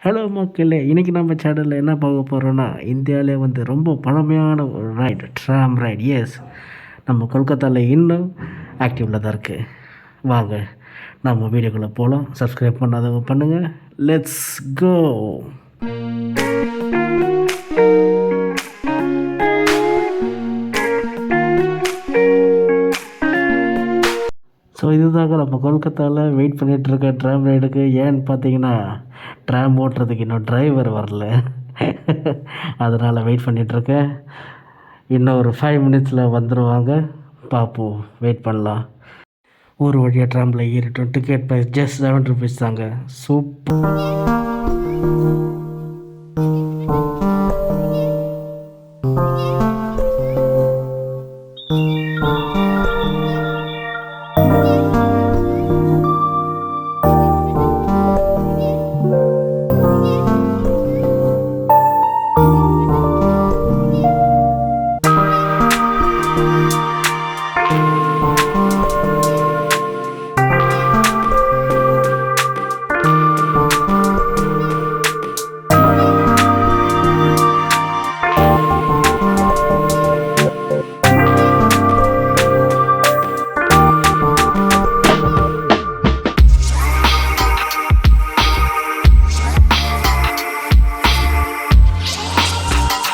Hello மக்களே! இன்னைக்கு நம்ம சேனல்ல என்ன பார்க்க போறோம்னா, இந்தியாவிலே வந்து ரொம்ப பழமையான ஒரு ரைடு, ட்ராம் ரைட். எஸ், நம்ம கொல்கத்தால இன்னும் ஆக்டிவ்ல தான் இருக்கு. வாங்க, நம்ம வீடியோக்குள்ள போலாம். சப்ஸ்கிரைப் பண்ணாதவங்க பண்ணுங்க. Let's go! ஸோ இதுதாங்க நம்ம கொல்கத்தால வெயிட் பண்ணிட்டு இருக்க ட்ராம் ரைடுக்கு. ஏன்னு பார்த்தீங்கன்னா, ட்ராம் ஓட்டுறதுக்கு இன்னும் டிரைவர் வரல. அதனால் வெயிட் பண்ணிகிட்ருக்கேன். இன்னும் ஒரு 5 மினிட்ஸில் வந்துடுவாங்க. பார்ப்போம், வெயிட் பண்ணலாம். ஒரு வழியாக ட்ராம்பில் ஏறிட்டோம். டிக்கெட் ப்ரைஸ் ஜஸ்ட் 7 ருபீஸ் தாங்க. சூப்பர்.